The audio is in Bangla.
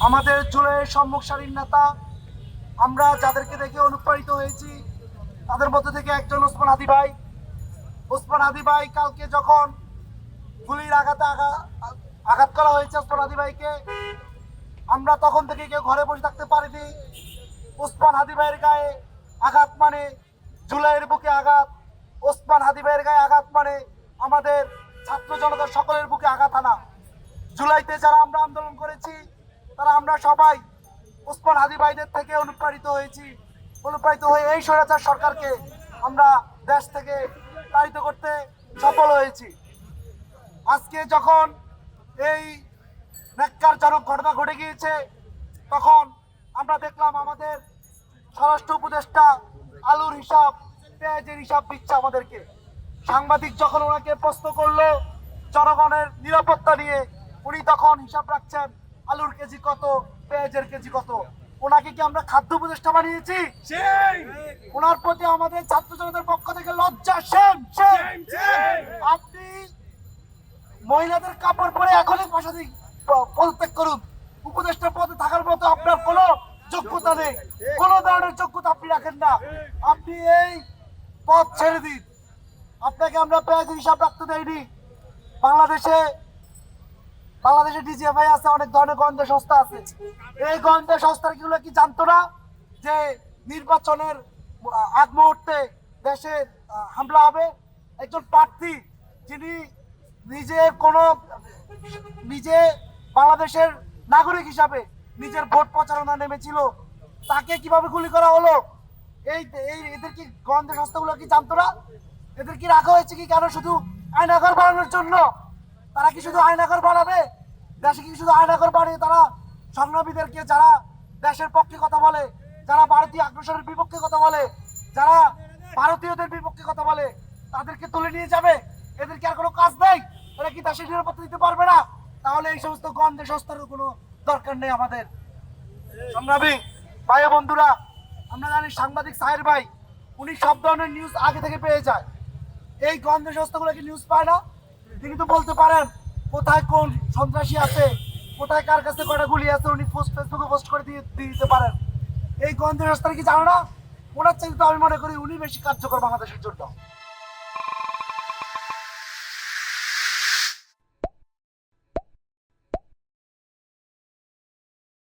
আমাদের জুলাইয়ের সম্মুখ সারির নেতা, আমরা যাদেরকে দেখে অনুপ্রাণিত হয়েছি তাদের মধ্যে থেকে একজন ওসমান হাদি ভাই। ওসমান হাদি ভাই কালকে যখন গুলির আঘাতে আঘাত করা হয়েছে ওসমান হাদি ভাইকে, আমরা তখন থেকে কেউ ঘরে বসে থাকতে পারিনি। ওসমান হাদি ভাইয়ের গায়ে আঘাত মানে জুলাইয়ের বুকে আঘাত, ওসমান হাদি ভাইয়ের গায়ে আঘাত মানে আমাদের ছাত্র জনতার সকলের বুকে আঘাত আনা। জুলাইতে যারা আমরা আন্দোলন করেছি তারা আমরা সবাই ওসমান হাদি ভাইদের থেকে অনুপ্রাণিত হয়েছি। অনুপ্রাণিত হয়ে এই স্বৈরাচার সরকারকে আমরা দেশ থেকে তাড়িত করতে সফল হয়েছি। আজকে যখন এই ন্যাক্কারজনক ঘটনা ঘটে গিয়েছে, তখন আমরা দেখলাম আমাদের স্বরাষ্ট্র উপদেষ্টা আলুর হিসাব, পেঁয়াজের হিসাব দিচ্ছে আমাদেরকে। সাংবাদিক যখন ওনাকে প্রশ্ন করলো জনগণের নিরাপত্তা নিয়ে, উনি তখন হিসাব রাখছেন আলুর কেজি কত, পেঁয়াজের কেজি কত। ওনাকে কি আমরা খাদ্য উপদেষ্টা বানিয়েছি? ওনার প্রতি আমাদের ছাত্র জনতার পক্ষ থেকে লজ্জা, শেম। আপনি মহিলাদের কাপড় পরে এখনই পদত্যাগ করুন। উপদেষ্টা পদে থাকার মতো আপনার কোনো যোগ্যতা নেই, কোনো ধরনের যোগ্যতা আপনি রাখেন না। আপনি এই পদ ছেড়ে দিন। আপনাকে আমরা পেঁয়াজের হিসাব রাখতে দেয়নি। বাংলাদেশে ডিজিএফআই আছে, অনেক ধরনের গোয়েন্দা সংস্থা আছে। এই গোয়েন্দা সংস্থাগুলো কি জানতো না যে নির্বাচনের আগ মুহূর্তে দেশে হামলা হবে? একজন প্রার্থী যিনি নিজে বাংলাদেশের নাগরিক হিসাবে নিজের ভোট প্রচারণা নেমেছিল, তাকে কিভাবে গুলি করা হলো? এদের কি গোয়েন্দা সংস্থাগুলো কি জানতো না? এদের কি রাখা হয়েছে কি কেন? শুধু আয়নাঘর বানানোর জন্য? তারা কি শুধু আয়নাঘর বানাবে? দেশে কি শুধু আয়নাঘর বানিয়ে তারা সংগ্রামীদেরকে, যারা দেশের পক্ষে কথা বলে, যারা ভারতীয় আগ্রাসনের বিপক্ষে কথা বলে, যারা ভারতীয়দের বিপক্ষে কথা বলে, তাদেরকে তুলে নিয়ে যাবে? এদের কি আর কোনো কাজ নেই? এরা কি দেশের নিরাপত্তা দিতে পারবে না? তাহলে এই সমস্ত গোয়েন্দা সংস্থার কোনো দরকার নেই আমাদের। সংগ্রামী ভাই বন্ধুরা, আমরা জানি সাংবাদিক সাহের ভাই, উনি সব ধরনের নিউজ আগে থেকে পেয়ে যায়। এই গোয়েন্দা সংস্থাগুলো কি নিউজ পায় না? তিনি তো বলতে পারেন কোথায় কোন সন্ত্রাসী আছে, কোথায় কার কাছে কয়টা গুলি আছে, উনি ফেসবুকে পোস্ট করে দিয়ে দিতে পারেন। এই গোয়েন্দা সংস্থার কি জানো না? ওনার চাইতে তো আমি মনে করি উনি বেশি কার্যকর বাংলাদেশের জন্য।